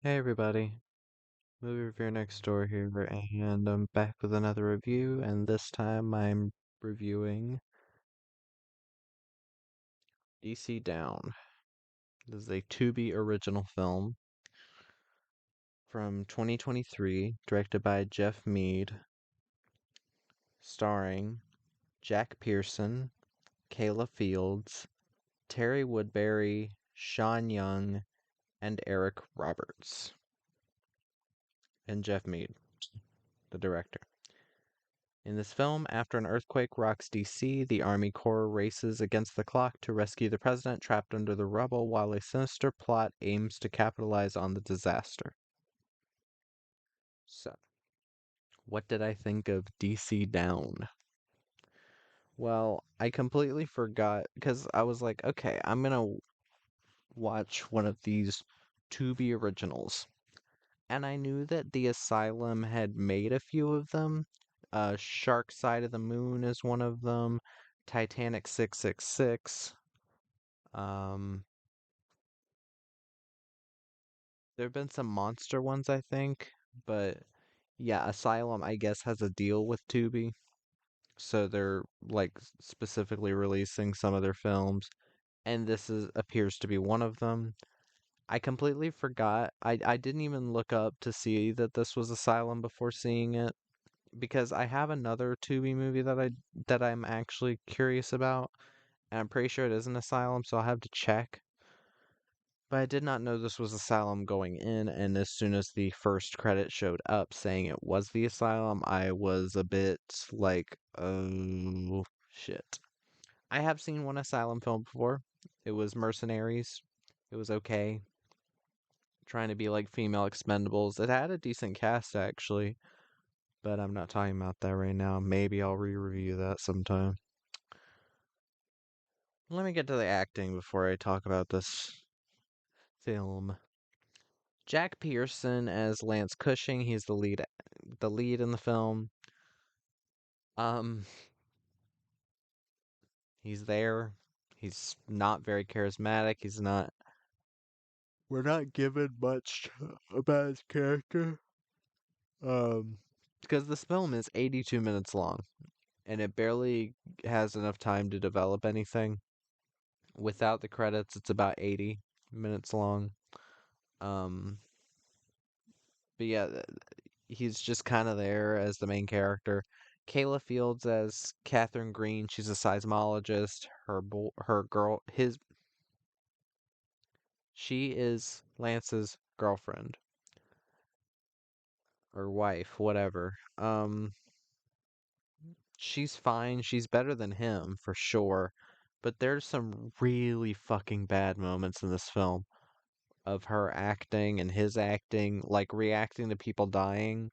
Hey everybody, movie reviewer next door here, and I'm back with another review, and this time I'm reviewing DC Down. This is a Tubi original film from 2023, directed by Jeff Mead, starring Jack Pearson, Kayla Fields, Terry Woodbury, Sean Young, and Eric Roberts, and Jeff Mead, the director. In this film, after an earthquake rocks DC, the Army Corps races against the clock to rescue the president trapped under the rubble while a sinister plot aims to capitalize on the disaster. So, what did I think of DC Down? Well, I completely forgot because I was like, okay, I'm gonna watch one of these Tubi originals. And I knew that the Asylum had made a few of them. Shark Side of the Moon is one of them. Titanic 666. Um, there have been some monster ones, I think, but yeah, Asylum, I guess, has a deal with Tubi, so they're like specifically releasing some of their films, and this is appears to be one of them. I completely forgot. I didn't even look up to see that this was Asylum before seeing it because I have another Tubi movie that I'm actually curious about, and I'm pretty sure it is an Asylum, so I'll have to check. But I did not know this was Asylum going in, and as soon as the first credit showed up saying it was the Asylum, I was a bit like, oh shit. I have seen one Asylum film before. It was Mercenaries. It was okay. Trying to be like female Expendables. It had a decent cast actually, but I'm not talking about that right now. Maybe I'll re-review that sometime. Let me get to the acting before I talk about this film. Jack Pearson as Lance Cushing. He's the lead in the film. Um, he's there. He's not very charismatic. He's not. We're not given much about his character. Um, because this film is 82 minutes long, and it barely has enough time to develop anything. Without the credits, it's about 80 minutes long. Um, but yeah, he's just kind of there as the main character. Kayla Fields as Catherine Green. She's a seismologist. Her girl, she is Lance's girlfriend or wife, whatever. She's fine. She's better than him for sure. But there's some really fucking bad moments in this film of her acting and his acting, like reacting to people dying.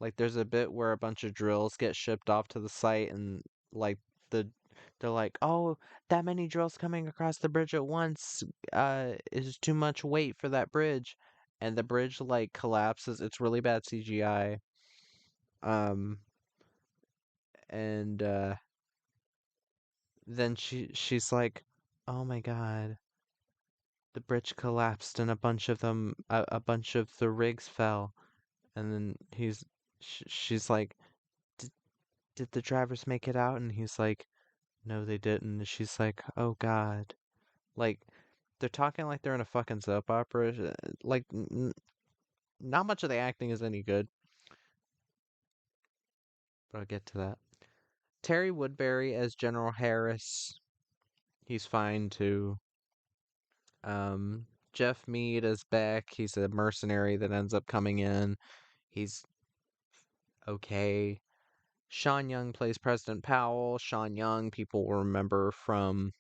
Like there's a bit where a bunch of drills get shipped off to the site and like the they're like, "Oh, that many drills coming across the bridge at once is too much weight for that bridge." And the bridge like collapses. It's really bad CGI. Um and then she's like, "Oh my God, the bridge collapsed and a bunch of the rigs fell." And then she's like, did the drivers make it out? And he's like, no, they didn't. And she's like, oh God. Like, they're talking like they're in a fucking soap opera. Like, not much of the acting is any good, but I'll get to that. Terry Woodbury as General Harris. He's fine too. Jeff Mead as Beck. He's a mercenary that ends up coming in. He's okay. Sean Young plays President Powell. Sean Young, people will remember from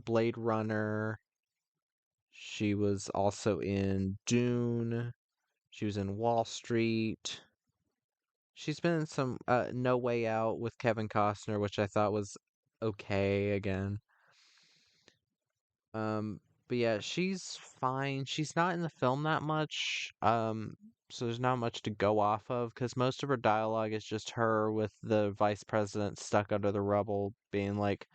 Blade Runner. She was also in Dune. She was in Wall Street. She's been in some No Way Out with Kevin Costner, which I thought was okay again. Um, but yeah, she's fine. She's not in the film that much. So there's not much to go off of because most of her dialogue is just her with the vice president stuck under the rubble being like,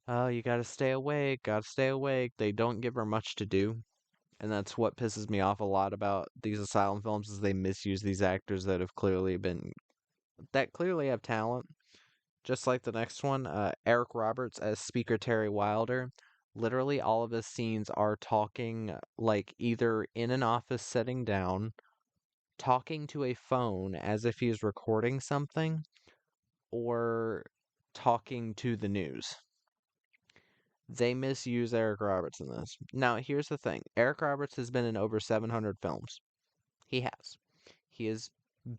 "Oh, you gotta stay awake, gotta stay awake." They don't give her much to do. And that's what pisses me off a lot about these asylum films is they misuse these actors that clearly have talent. Just like the next one, Eric Roberts as Speaker Terry Wilder. Literally, all of his scenes are talking like either in an office sitting down, talking to a phone as if he's recording something, or talking to the news. They misuse Eric Roberts in this. Now, here's the thing Eric Roberts has been in over 700 films. He has. He has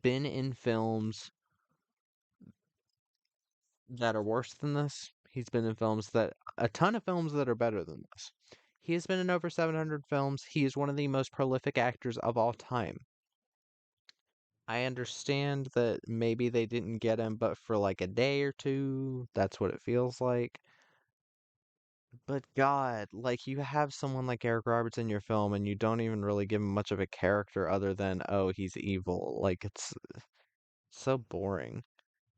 been in films that are worse than this. He's been in films that a ton of films that are better than this. He has been in over 700 films. He is one of the most prolific actors of all time. I understand that maybe they didn't get him but for like a day or two. That's what it feels like. But God, like you have someone like Eric Roberts in your film and you don't even really give him much of a character other than, oh, he's evil. Like it's so boring.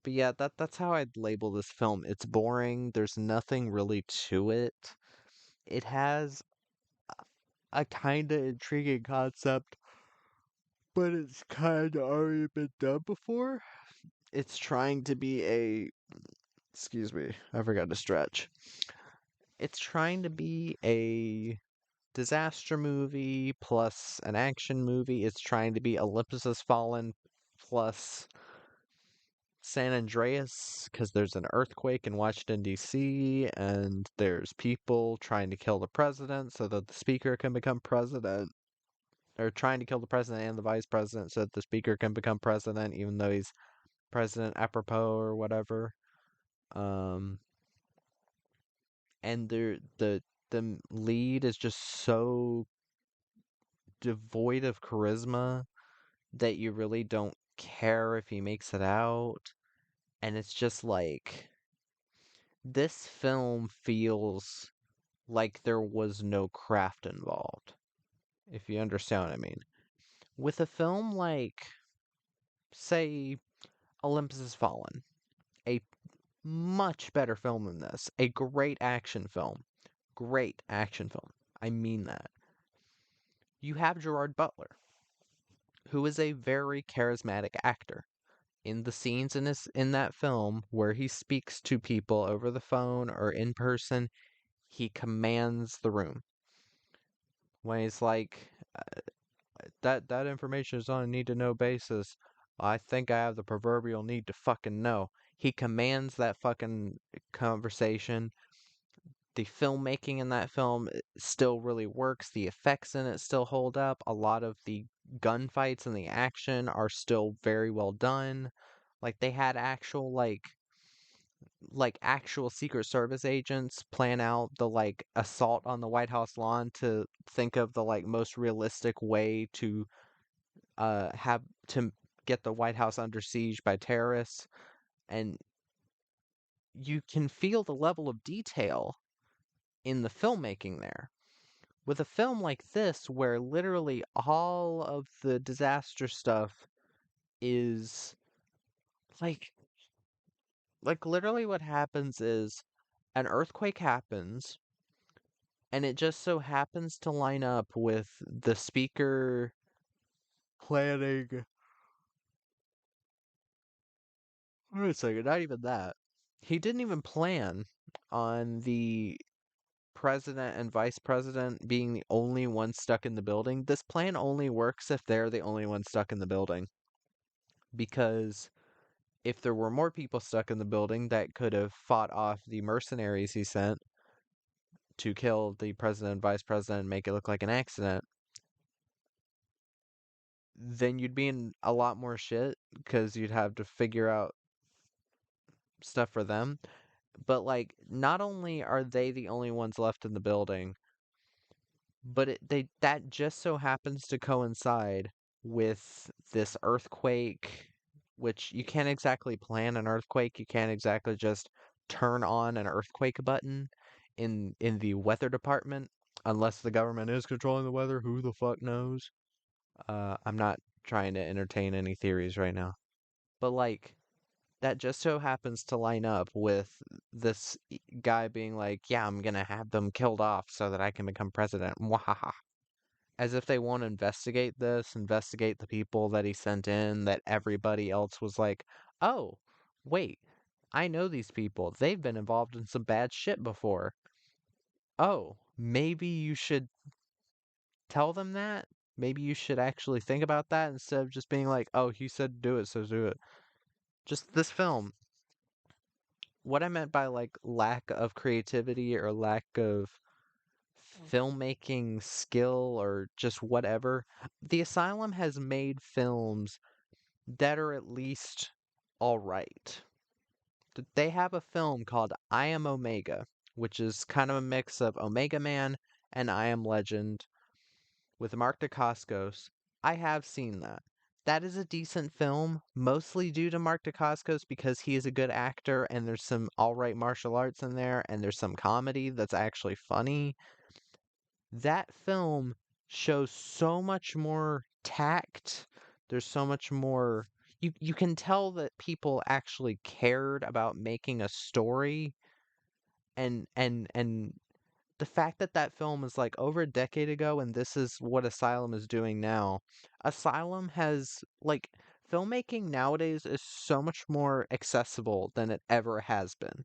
But yeah, that's how I'd label this film. It's boring. There's nothing really to it. It has a kind of intriguing concept, but it's kind of already been done before. It's trying to be excuse me, I forgot to stretch. It's trying to be a disaster movie plus an action movie. It's trying to be Olympus Has Fallen plus San Andreas because there's an earthquake in Washington, D.C., and there's people trying to kill the president so that the speaker can become president, or trying to kill the president and the vice president so that the speaker can become president, even though he's president apropos or whatever. Um, and the lead is just so devoid of charisma that you really don't care if he makes it out. And it's just like this film feels like there was no craft involved, if you understand what I mean. With a film like, say, Olympus Has Fallen, a much better film than this, a great action film, great action film. I mean that. You have Gerard Butler, who is a very charismatic actor. In the scenes in that film where he speaks to people over the phone or in person, he commands the room. When he's like, that information is on a need to know basis. I think I have the proverbial need to fucking know. He commands that fucking conversation. The filmmaking in that film still really works. The effects in it still hold up. A lot of the gunfights and the action are still very well done. Like they had actual actual Secret Service agents plan out the assault on the White House lawn to think of the most realistic way to have to get the White House under siege by terrorists, and you can feel the level of detail in the filmmaking there. With a film like this, where literally all of the disaster stuff is like literally what happens is an earthquake happens, and it just so happens to line up with the speaker planning. Wait a second, not even that. He didn't even plan on the president and vice president being the only ones stuck in the building. This plan only works if they're the only ones stuck in the building. Because if there were more people stuck in the building that could have fought off the mercenaries he sent to kill the president and vice president and make it look like an accident, then you'd be in a lot more shit because you'd have to figure out stuff for them. But not only are they the only ones left in the building, but that just so happens to coincide with this earthquake, which you can't exactly plan an earthquake. You can't exactly just turn on an earthquake button in the weather department unless the government is controlling the weather. Who the fuck knows? I'm not trying to entertain any theories right now. But that just so happens to line up with this guy being like, "Yeah, I'm gonna have them killed off so that I can become president." Wahaha. as if they won't investigate the people that he sent in, that everybody else was like, oh, wait, I know these people. They've been involved in some bad shit before. Oh, maybe you should tell them that? Maybe you should actually think about that instead of just being like, oh, he said do it, so do it. Just this film, what I meant by like lack of creativity or lack of filmmaking skill or just whatever, the Asylum has made films that are at least all right. They have a film called I Am Omega, which is kind of a mix of Omega Man and I Am Legend with Mark Dacascos. I have seen that. That is a decent film, mostly due to Mark Dacascos because he is a good actor and there's some alright martial arts in there and there's some comedy that's actually funny. That film shows so much more tact. There's so much more you can tell that people actually cared about making a story and the fact that that film is like over a decade ago and this is what Asylum is doing now. Asylum has like filmmaking nowadays is so much more accessible than it ever has been.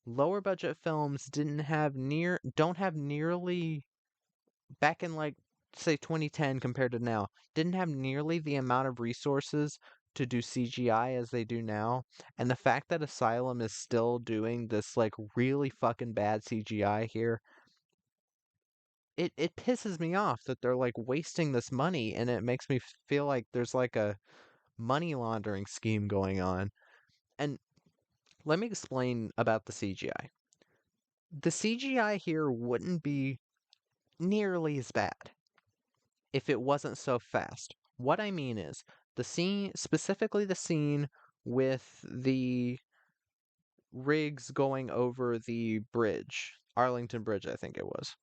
Lower budget films don't have nearly back in like say 2010 compared to now, didn't have nearly the amount of resources to do CGI as they do now. And the fact that Asylum is still doing this like really fucking bad CGI here, it pisses me off that they're like wasting this money and it makes me feel like there's like a money laundering scheme going on. And let me explain about the CGI. The CGI here wouldn't be nearly as bad if it wasn't so fast. What I mean is the scene, specifically the scene with the rigs going over the bridge, Arlington Bridge, I think it was.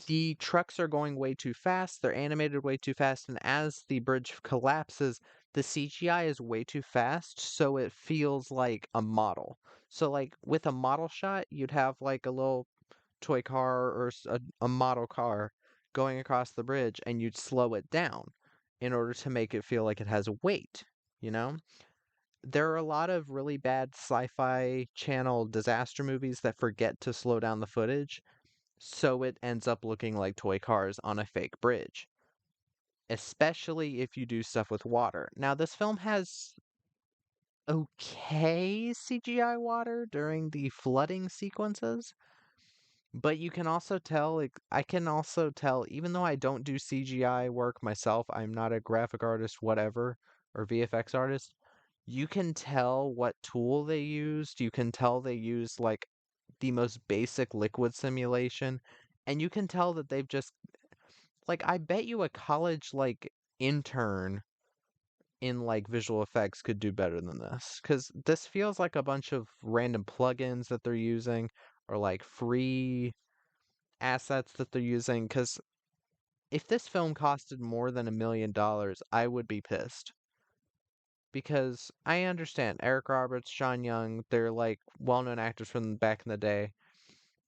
The trucks are going way too fast, they're animated way too fast, and as the bridge collapses, the CGI is way too fast, so it feels like a model. So, like, with a model shot, you'd have like a little toy car or a model car going across the bridge, and you'd slow it down in order to make it feel like it has weight, you know? There are a lot of really bad sci-fi channel disaster movies that forget to slow down the footage, so it ends up looking like toy cars on a fake bridge, especially if you do stuff with water. Now, this film has okay CGI water during the flooding sequences, but you can also tell, like, I can also tell, even though I don't do CGI work myself, I'm not a graphic artist, whatever, or VFX artist, you can tell what tool they used. You can tell they used, like, the most basic liquid simulation, and you can tell that they've just, like, I bet you a college, like, intern in, like, visual effects could do better than this, because this feels like a bunch of random plugins that they're using, or, like, free assets that they're using, because if this film costed more than $1 million, I would be pissed. Because I understand Eric Roberts, Sean Young, they're like well-known actors from back in the day.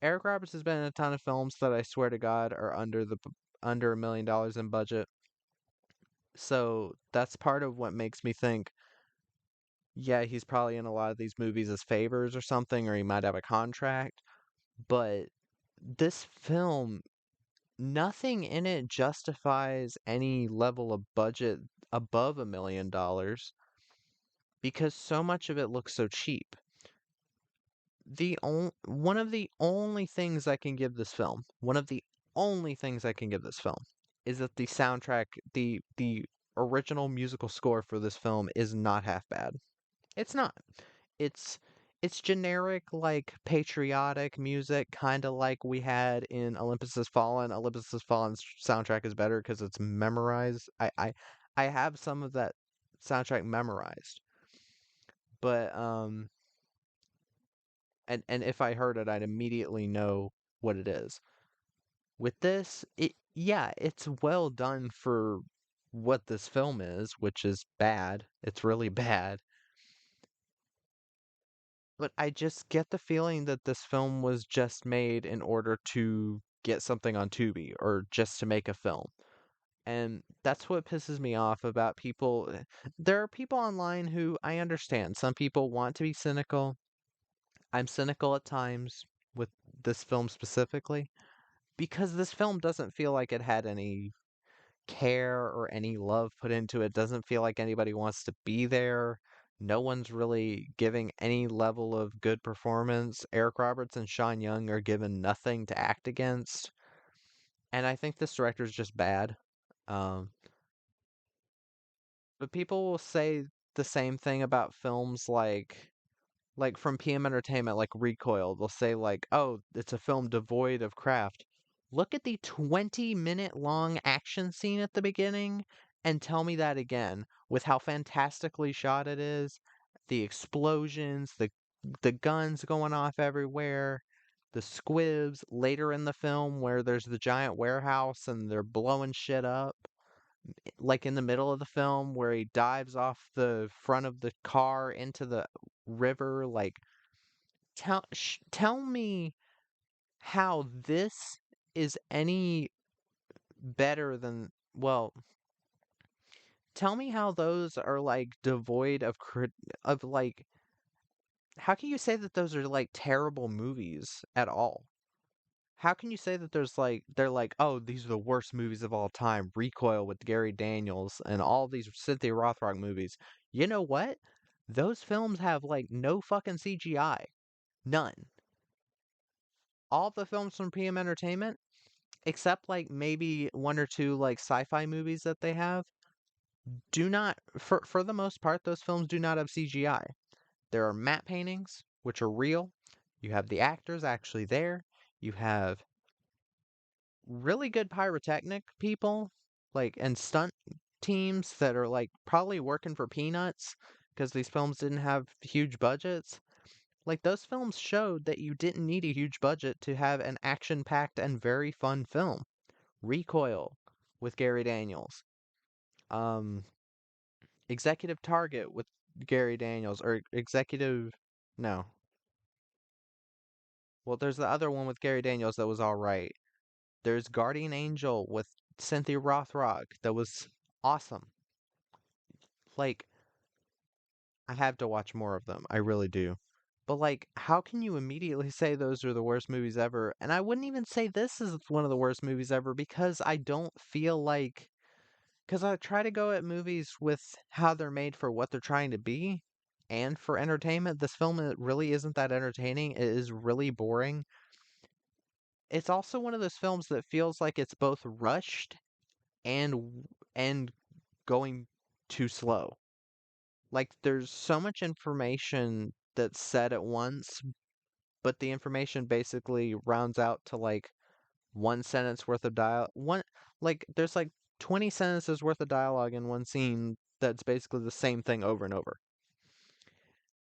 Eric Roberts has been in a ton of films that I swear to God are under $1 million in budget. So that's part of what makes me think, yeah, he's probably in a lot of these movies as favors or something, or he might have a contract. But this film, nothing in it justifies any level of budget above $1 million because so much of it looks so cheap. One of the only things I can give this film, one of the only things I can give this film is that the soundtrack, the original musical score for this film is not half bad. It's not. It's it's generic, like patriotic music, kind of like we had in Olympus Has Fallen. Olympus Has Fallen's soundtrack is better because it's memorized. I have some of that soundtrack memorized, but and if I heard it, I'd immediately know what it is. With this, it's well done for what this film is, which is bad. It's really bad. But I just get the feeling that this film was just made in order to get something on Tubi or just to make a film. And that's what pisses me off about people. There are people online who I understand. Some people want to be cynical. I'm cynical at times with this film specifically because this film doesn't feel like it had any care or any love put into it. Doesn't feel like anybody wants to be there. No one's really giving any level of good performance. Eric Roberts and Sean Young are given nothing to act against. And I think this director is just bad. Um, but people will say the same thing about films like from PM Entertainment, like Recoil, they'll say like, "Oh, it's a film devoid of craft." Look at the 20-minute long action scene at the beginning and tell me that again with how fantastically shot it is, the explosions, the guns going off everywhere, the squibs later in the film where there's the giant warehouse and they're blowing shit up, like in the middle of the film where he dives off the front of the car into the river, like tell me how this is any better than, well, tell me how those are like devoid of of like, how can you say that those are like terrible movies at all? How can you say that they're like, oh, these are the worst movies of all time? Recoil with Gary Daniels and all these Cynthia Rothrock movies. You know what? Those films have like no fucking CGI. None. All the films from PM Entertainment, except like maybe one or two like sci-fi movies that they have, do not, for the most part, those films do not have CGI. There are matte paintings, which are real. You have the actors actually there. You have really good pyrotechnic people, like, and stunt teams that are like probably working for peanuts because these films didn't have huge budgets. Like those films showed that you didn't need a huge budget to have an action-packed and very fun film. Recoil with Gary Daniels. Um, Executive Target with Gary Daniels, or Executive, no. Well, there's the other one with Gary Daniels that was all right. There's Guardian Angel with Cynthia Rothrock that was awesome. Like, I have to watch more of them. I really do. But like, how can you immediately say those are the worst movies ever? And I wouldn't even say this is one of the worst movies ever because I don't feel like, because I try to go at movies with how they're made for what they're trying to be and for entertainment. This film it really isn't that entertaining. It is really boring. It's also one of those films that feels like it's both rushed and going too slow. Like there's so much information that's said at once, but the information basically rounds out to like one sentence worth of dialogue. One like there's like 20 sentences worth of dialogue in one scene that's basically the same thing over and over.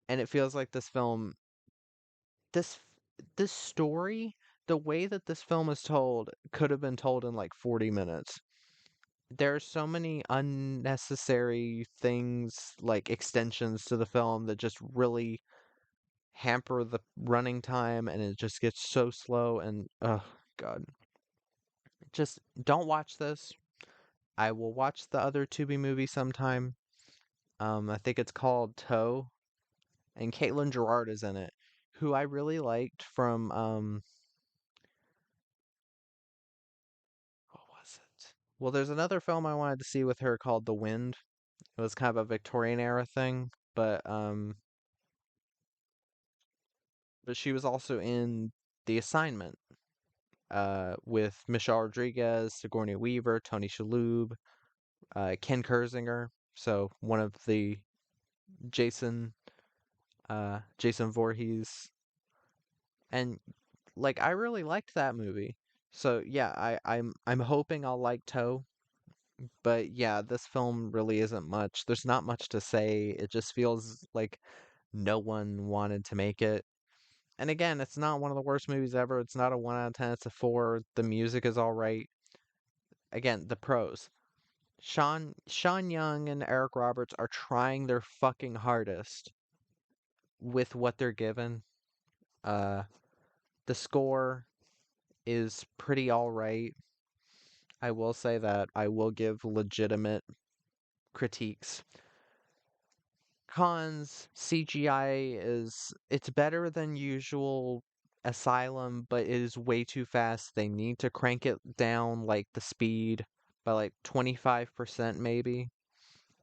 And it feels like this this story, the way that this film is told could have been told in like 40 minutes. There are so many unnecessary things like extensions to the film that just really hamper the running time and it just gets so slow and oh god. Just don't watch this. I will watch the other Tubi movie sometime. I think it's called Toe, and Caitlin Gerard is in it, who I really liked from what was it? Well, there's another film I wanted to see with her called The Wind. It was kind of a Victorian era thing, but she was also in The Assignment, with Michelle Rodriguez, Sigourney Weaver, Tony Shalhoub, Ken Kersinger. So one of the Jason Jason Voorhees, and like I really liked that movie. So yeah, I'm hoping I'll like Toe, but yeah, this film really isn't much. There's not much to say. It just feels like no one wanted to make it. And again, it's not one of the worst movies ever. It's not a 1 out of 10, it's a 4. The music is all right. Again, the pros. Sean Young and Eric Roberts are trying their fucking hardest with what they're given. Uh the score, is pretty alright. I will say that I will give legitimate critiques. Cons, CGI it's better than usual Asylum, but it is way too fast. They need to crank it down like the speed by like 25% maybe,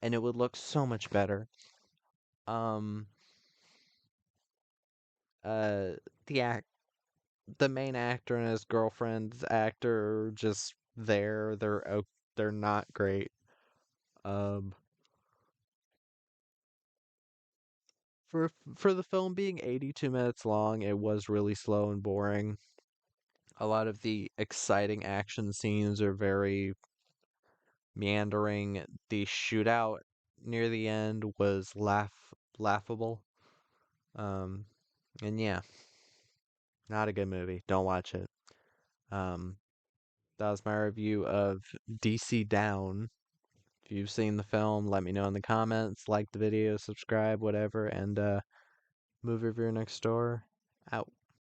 and it would look so much better. Um uh the act the main actor and his girlfriend's actor are just there. They're not great. Um for the film being 82 minutes long, it was really slow and boring. A lot of the exciting action scenes are very meandering. The shootout near the end was laughable. Um, and yeah, not a good movie. Don't watch it. Um, that was my review of DC Down. If you've seen the film, let me know in the comments. Like the video, subscribe, whatever, and movie reviewer next door out.